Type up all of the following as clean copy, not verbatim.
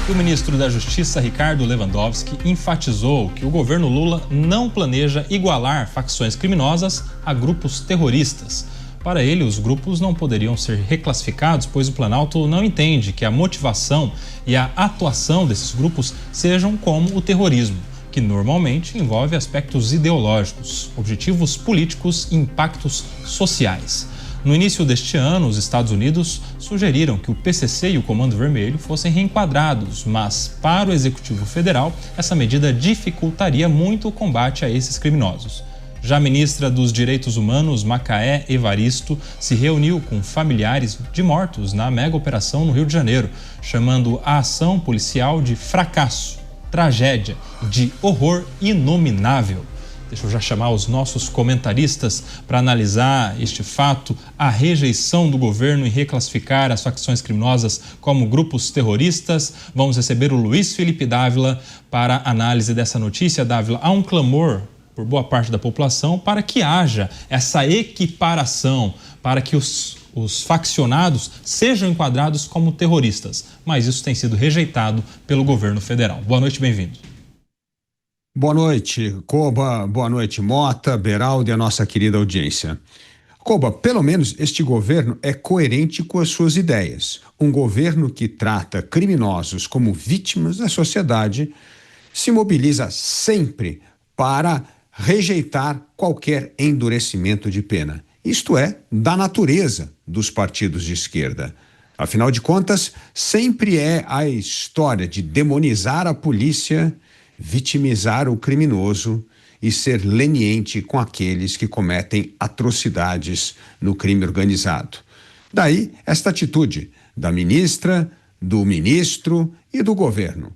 E o ministro da Justiça, Ricardo Lewandowski, enfatizou que o governo Lula não planeja igualar facções criminosas a grupos terroristas. Para ele, os grupos não poderiam ser reclassificados, pois o Planalto não entende que a motivação e a atuação desses grupos sejam como o terrorismo, que normalmente envolve aspectos ideológicos, objetivos políticos e impactos sociais. No início deste ano, os Estados Unidos sugeriram que o PCC e o Comando Vermelho fossem reenquadrados, mas para o Executivo Federal, essa medida dificultaria muito o combate a esses criminosos. Já a ministra dos Direitos Humanos, Macaé Evaristo, se reuniu com familiares de mortos na mega operação no Rio de Janeiro, chamando a ação policial de fracasso, tragédia, de horror inominável. Deixa eu já chamar os nossos comentaristas para analisar este fato, a rejeição do governo em reclassificar as facções criminosas como grupos terroristas. Vamos receber o Luiz Felipe Dávila para análise dessa notícia. Dávila, há um clamor por boa parte da população para que haja essa equiparação, para que os faccionados sejam enquadrados como terroristas, mas isso tem sido rejeitado pelo governo federal. Boa noite, bem-vindo. Boa noite, Koba, boa noite, Mota, Beraldo e a nossa querida audiência. Koba, pelo menos este governo é coerente com as suas ideias. Um governo que trata criminosos como vítimas da sociedade se mobiliza sempre para rejeitar qualquer endurecimento de pena. Isto é, da natureza dos partidos de esquerda. Afinal de contas, sempre é a história de demonizar a polícia, vitimizar o criminoso e ser leniente com aqueles que cometem atrocidades no crime organizado. Daí esta atitude da ministra, do ministro e do governo.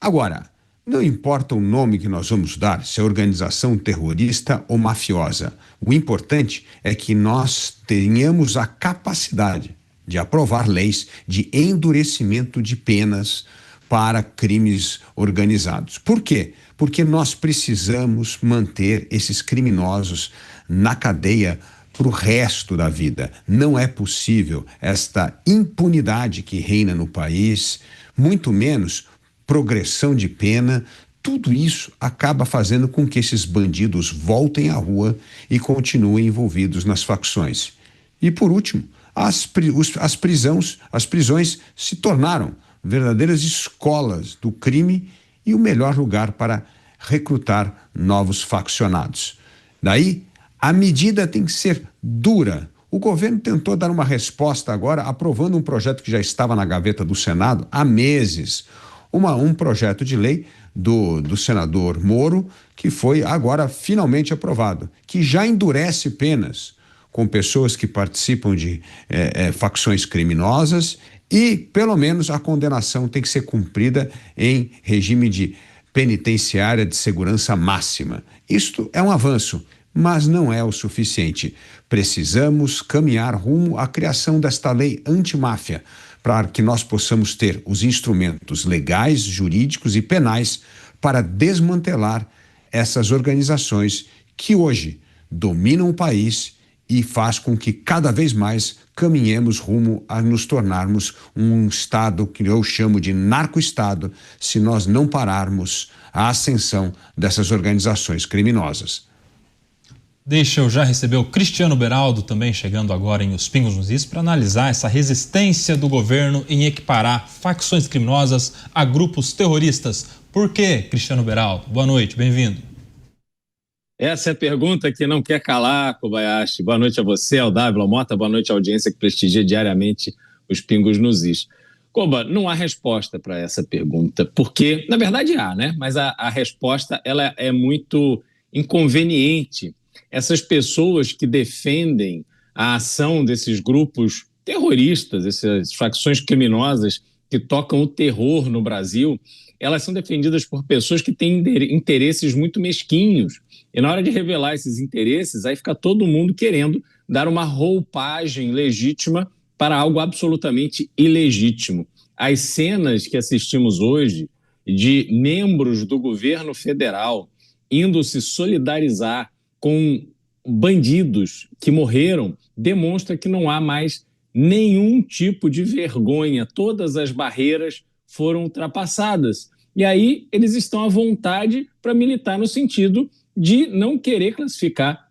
Agora, não importa o nome que nós vamos dar, se é organização terrorista ou mafiosa. O importante é que nós tenhamos a capacidade de aprovar leis de endurecimento de penas para crimes organizados. Por quê? Porque nós precisamos manter esses criminosos na cadeia para o resto da vida. Não é possível esta impunidade que reina no país, muito menos progressão de pena. Tudo isso acaba fazendo com que esses bandidos voltem à rua e continuem envolvidos nas facções. E por último, as prisões se tornaram verdadeiras escolas do crime e o melhor lugar para recrutar novos faccionados. Daí, a medida tem que ser dura. O governo tentou dar uma resposta agora, aprovando um projeto que já estava na gaveta do Senado há meses. Um projeto de lei do senador Moro, que foi agora finalmente aprovado, que já endurece penas com pessoas que participam de facções criminosas. E, pelo menos, a condenação tem que ser cumprida em regime de penitenciária de segurança máxima. Isto é um avanço, mas não é o suficiente. Precisamos caminhar rumo à criação desta lei antimáfia, para que nós possamos ter os instrumentos legais, jurídicos e penais para desmantelar essas organizações que hoje dominam o país e faz com que cada vez mais caminhemos rumo a nos tornarmos um Estado que eu chamo de narco-Estado, se nós não pararmos a ascensão dessas organizações criminosas. Deixa eu já receber o Cristiano Beraldo, também chegando agora em Os Pingos nos Is, para analisar essa resistência do governo em equiparar facções criminosas a grupos terroristas. Por quê, Cristiano Beraldo? Boa noite, bem-vindo. Essa é a pergunta que não quer calar, Kobayashi. Boa noite a você, ao Dávila, ao Mota, boa noite à audiência que prestigia diariamente Os Pingos nos Is. Koba, não há resposta para essa pergunta, porque, na verdade há, né? Mas a resposta ela é muito inconveniente. Essas pessoas que defendem a ação desses grupos terroristas, essas facções criminosas que tocam o terror no Brasil, elas são defendidas por pessoas que têm interesses muito mesquinhos. E na hora de revelar esses interesses, aí fica todo mundo querendo dar uma roupagem legítima para algo absolutamente ilegítimo. As cenas que assistimos hoje de membros do governo federal indo se solidarizar com bandidos que morreram demonstra que não há mais nenhum tipo de vergonha. Todas as barreiras foram ultrapassadas. E aí eles estão à vontade para militar no sentido de não querer classificar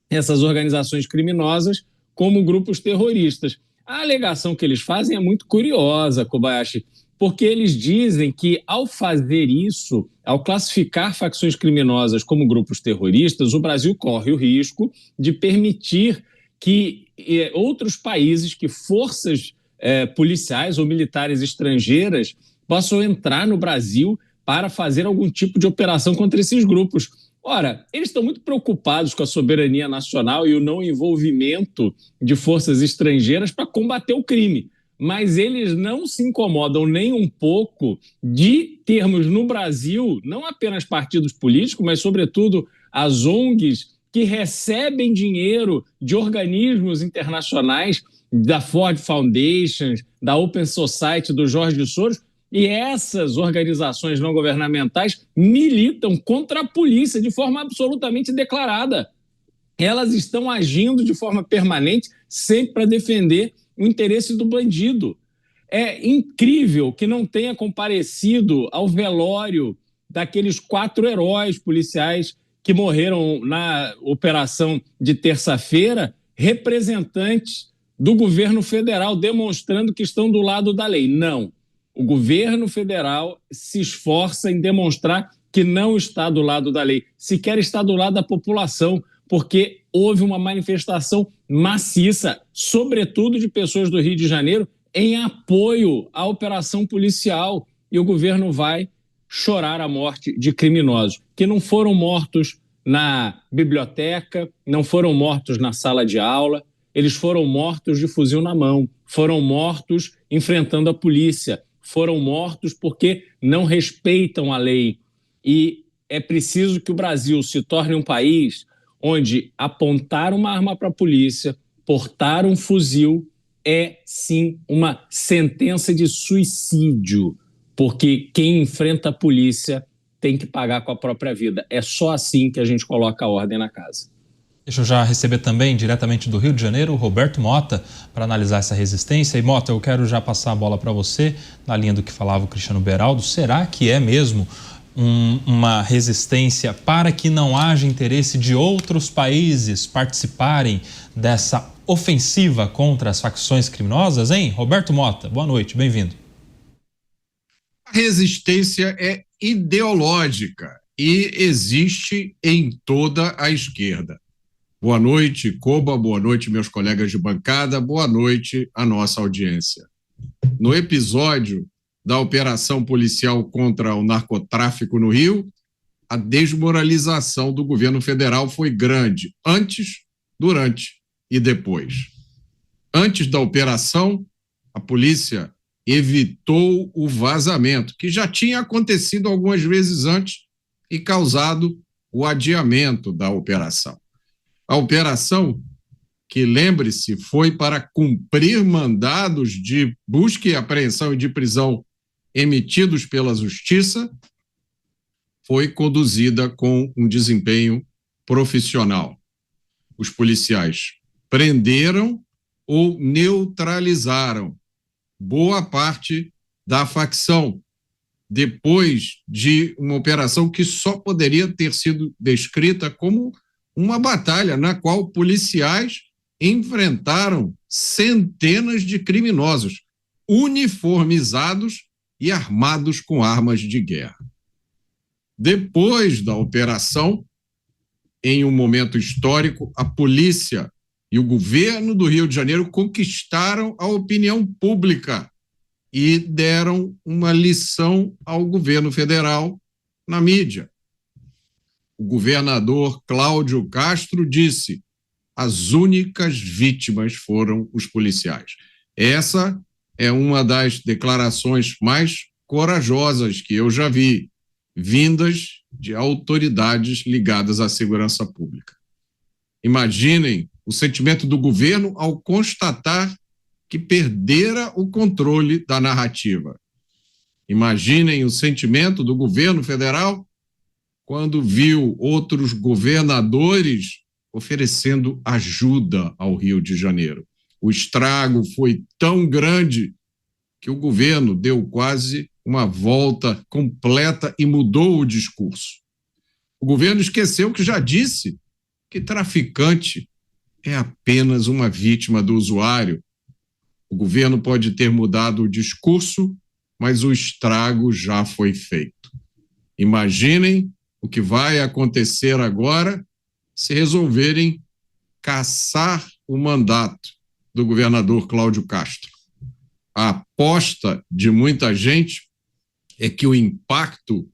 essas organizações criminosas como grupos terroristas. A alegação que eles fazem é muito curiosa, Kobayashi, porque eles dizem que, ao fazer isso, ao classificar facções criminosas como grupos terroristas, o Brasil corre o risco de permitir que outros países, que forças policiais ou militares estrangeiras possam entrar no Brasil para fazer algum tipo de operação contra esses grupos. Ora, eles estão muito preocupados com a soberania nacional e o não envolvimento de forças estrangeiras para combater o crime, mas eles não se incomodam nem um pouco de termos no Brasil não apenas partidos políticos, mas, sobretudo, as ONGs que recebem dinheiro de organismos internacionais, da Ford Foundation, da Open Society, do Jorge Soros, e essas organizações não governamentais militam contra a polícia de forma absolutamente declarada. Elas estão agindo de forma permanente, sempre para defender o interesse do bandido. É incrível que não tenha comparecido ao velório daqueles 4 heróis policiais que morreram na operação de terça-feira, representantes do governo federal, demonstrando que estão do lado da lei. Não. O governo federal se esforça em demonstrar que não está do lado da lei, sequer está do lado da população, porque houve uma manifestação maciça, sobretudo de pessoas do Rio de Janeiro, em apoio à operação policial. E o governo vai chorar a morte de criminosos, que não foram mortos na biblioteca, não foram mortos na sala de aula, eles foram mortos de fuzil na mão, foram mortos enfrentando a polícia, foram mortos porque não respeitam a lei. E é preciso que o Brasil se torne um país onde apontar uma arma para a polícia, portar um fuzil, é sim uma sentença de suicídio, porque quem enfrenta a polícia tem que pagar com a própria vida. É só assim que a gente coloca a ordem na casa. Deixa eu já receber também, diretamente do Rio de Janeiro, o Roberto Mota, para analisar essa resistência. E, Mota, eu quero já passar a bola para você, na linha do que falava o Cristiano Beraldo. Será que é mesmo uma resistência para que não haja interesse de outros países participarem dessa ofensiva contra as facções criminosas, hein? Roberto Mota, boa noite, bem-vindo. A resistência é ideológica e existe em toda a esquerda. Boa noite, Koba, boa noite, meus colegas de bancada, boa noite à nossa audiência. No episódio da operação policial contra o narcotráfico no Rio, a desmoralização do governo federal foi grande, antes, durante e depois. Antes da operação, a polícia evitou o vazamento, que já tinha acontecido algumas vezes antes e causado o adiamento da operação. A operação, que, lembre-se, foi para cumprir mandados de busca e apreensão e de prisão emitidos pela Justiça, foi conduzida com um desempenho profissional. Os policiais prenderam ou neutralizaram boa parte da facção, depois de uma operação que só poderia ter sido descrita como uma batalha na qual policiais enfrentaram centenas de criminosos uniformizados e armados com armas de guerra. Depois da operação, em um momento histórico, a polícia e o governo do Rio de Janeiro conquistaram a opinião pública e deram uma lição ao governo federal na mídia. O governador Cláudio Castro disse: as únicas vítimas foram os policiais. Essa é uma das declarações mais corajosas que eu já vi, vindas de autoridades ligadas à segurança pública. Imaginem o sentimento do governo ao constatar que perdera o controle da narrativa. Imaginem o sentimento do governo federal quando viu outros governadores oferecendo ajuda ao Rio de Janeiro. O estrago foi tão grande que o governo deu quase uma volta completa e mudou o discurso. O governo esqueceu que já disse que traficante é apenas uma vítima do usuário. O governo pode ter mudado o discurso, mas o estrago já foi feito. Imaginem o que vai acontecer agora se resolverem cassar o mandato do governador Cláudio Castro. A aposta de muita gente é que o impacto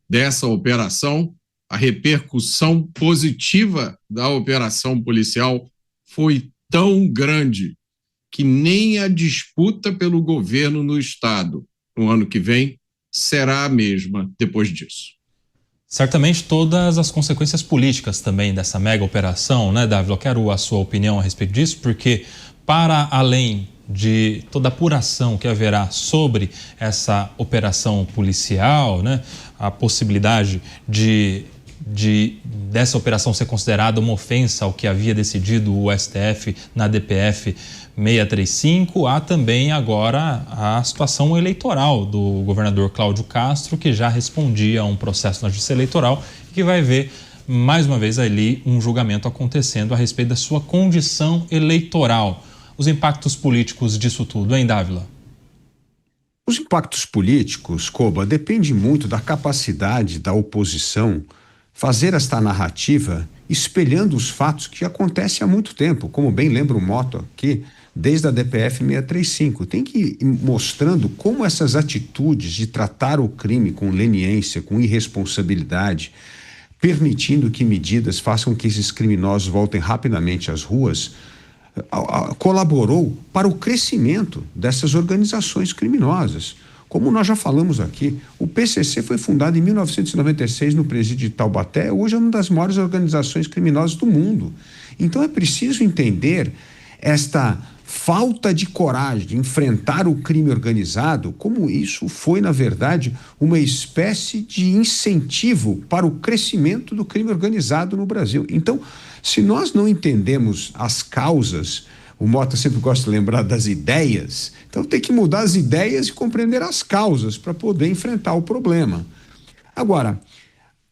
dessa operação, a repercussão positiva da operação policial foi tão grande que nem a disputa pelo governo no Estado no ano que vem será a mesma depois disso. Certamente todas as consequências políticas também dessa mega operação, né, Dávila? Eu quero a sua opinião a respeito disso, porque para além de toda a apuração que haverá sobre essa operação policial, né, a possibilidade dessa operação ser considerada uma ofensa ao que havia decidido o STF na DPF 635, há também agora a situação eleitoral do governador Cláudio Castro, que já respondia a um processo na Justiça Eleitoral e que vai ver mais uma vez ali um julgamento acontecendo a respeito da sua condição eleitoral. Os impactos políticos disso tudo, hein, Dávila? Os impactos políticos, Koba, depende muito da capacidade da oposição fazer esta narrativa espelhando os fatos que acontecem há muito tempo, como bem lembra o Mota aqui, desde a DPF 635. Tem que ir mostrando como essas atitudes de tratar o crime com leniência, com irresponsabilidade, permitindo que medidas façam que esses criminosos voltem rapidamente às ruas, colaborou para o crescimento dessas organizações criminosas. Como nós já falamos aqui, o PCC foi fundado em 1996 no presídio de Taubaté, hoje é uma das maiores organizações criminosas do mundo. Então é preciso entender esta falta de coragem de enfrentar o crime organizado, como isso foi, na verdade, uma espécie de incentivo para o crescimento do crime organizado no Brasil. Então, se nós não entendemos as causas, o Mota sempre gosta de lembrar das ideias, então tem que mudar as ideias e compreender as causas para poder enfrentar o problema. Agora,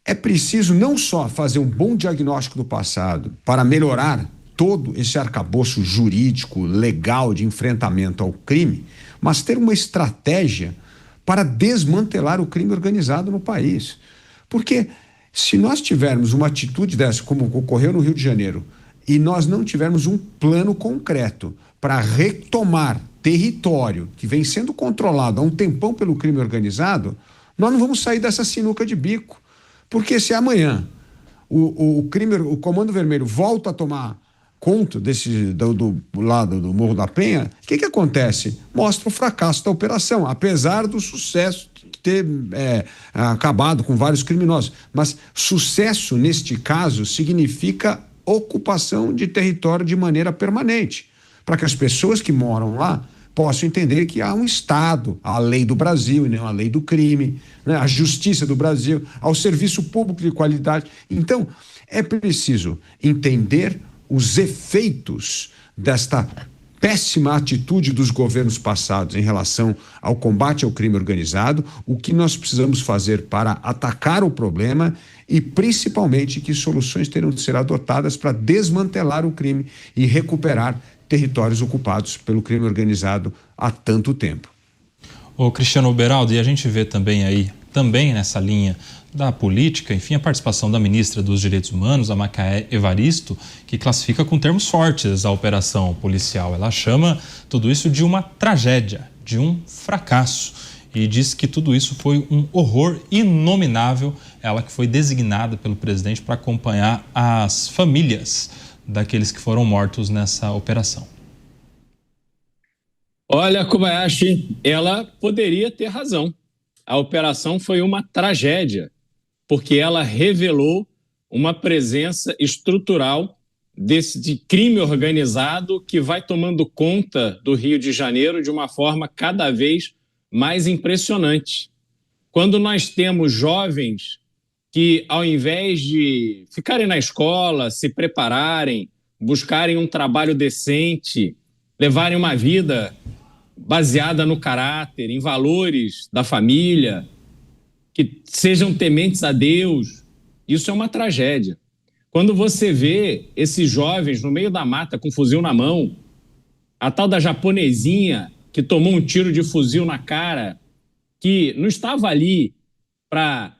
é preciso não só fazer um bom diagnóstico do passado para melhorar todo esse arcabouço jurídico, legal de enfrentamento ao crime, mas ter uma estratégia para desmantelar o crime organizado no país. Porque se nós tivermos uma atitude dessa, como ocorreu no Rio de Janeiro, e nós não tivermos um plano concreto para retomar território que vem sendo controlado há um tempão pelo crime organizado, nós não vamos sair dessa sinuca de bico. Porque se amanhã o Comando Vermelho volta a tomar conta do lado do Morro da Penha, o que acontece? Mostra o fracasso da operação, apesar do sucesso de ter acabado com vários criminosos. Mas sucesso, neste caso, significa ocupação de território de maneira permanente, para que as pessoas que moram lá possam entender que há um Estado, a lei do Brasil e não a lei do crime, né? A justiça do Brasil, ao serviço público de qualidade. Então, é preciso entender os efeitos desta péssima atitude dos governos passados em relação ao combate ao crime organizado, o que nós precisamos fazer para atacar o problema e, principalmente, que soluções terão de ser adotadas para desmantelar o crime e recuperar territórios ocupados pelo crime organizado há tanto tempo. Ô Cristiano Beraldo, e a gente vê também aí, também nessa linha da política, enfim, a participação da ministra dos Direitos Humanos, a Macaé Evaristo, que classifica com termos fortes a operação policial. Ela chama tudo isso de uma tragédia, de um fracasso, e diz que tudo isso foi um horror inominável, ela que foi designada pelo presidente para acompanhar as famílias daqueles que foram mortos nessa operação. Olha, Kobayashi, ela poderia ter razão. A operação foi uma tragédia, porque ela revelou uma presença estrutural de crime organizado que vai tomando conta do Rio de Janeiro de uma forma cada vez mais impressionante. Quando nós temos jovens que, ao invés de ficarem na escola, se prepararem, buscarem um trabalho decente, levarem uma vida baseada no caráter, em valores da família, que sejam tementes a Deus. Isso é uma tragédia. Quando você vê esses jovens no meio da mata com fuzil na mão, a tal da japonesinha que tomou um tiro de fuzil na cara, que não estava ali para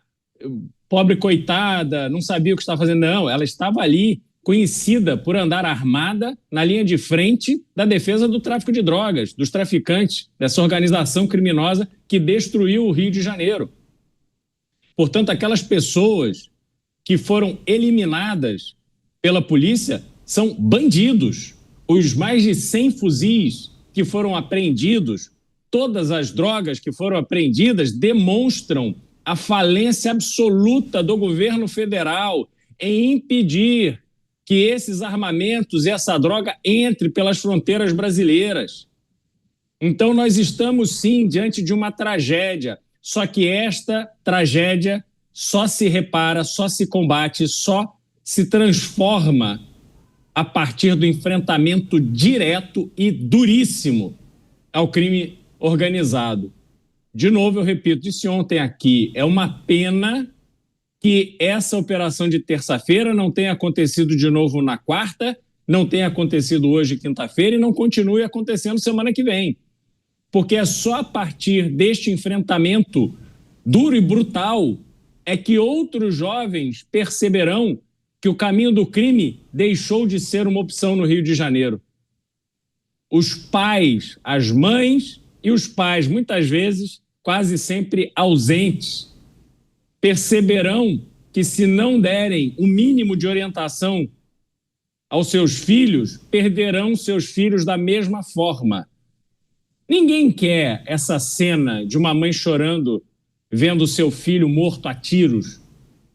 pobre coitada, não sabia o que estava fazendo, não, ela estava ali conhecida por andar armada na linha de frente da defesa do tráfico de drogas, dos traficantes, dessa organização criminosa que destruiu o Rio de Janeiro. Portanto, aquelas pessoas que foram eliminadas pela polícia são bandidos. Os mais de 100 fuzis que foram apreendidos, todas as drogas que foram apreendidas demonstram a falência absoluta do governo federal em impedir que esses armamentos e essa droga entre pelas fronteiras brasileiras. Então, nós estamos, sim, diante de uma tragédia, só que esta tragédia só se repara, só se combate, só se transforma a partir do enfrentamento direto e duríssimo ao crime organizado. De novo, eu repito, disse ontem aqui, é uma pena que essa operação de terça-feira não tenha acontecido de novo na quarta, não tenha acontecido hoje, quinta-feira, e não continue acontecendo semana que vem. Porque é só a partir deste enfrentamento duro e brutal é que outros jovens perceberão que o caminho do crime deixou de ser uma opção no Rio de Janeiro. Os pais, as mães e os pais, muitas vezes, quase sempre ausentes, perceberão que, se não derem o mínimo de orientação aos seus filhos, perderão seus filhos da mesma forma. Ninguém quer essa cena de uma mãe chorando vendo seu filho morto a tiros.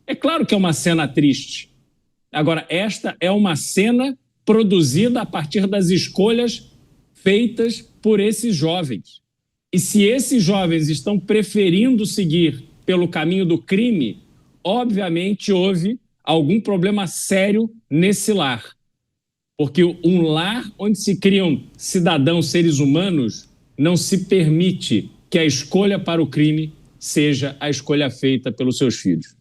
É claro que é uma cena triste. Agora, esta é uma cena produzida a partir das escolhas feitas por esses jovens. E se esses jovens estão preferindo seguir pelo caminho do crime, obviamente houve algum problema sério nesse lar. Porque um lar onde se criam cidadãos, seres humanos, não se permite que a escolha para o crime seja a escolha feita pelos seus filhos.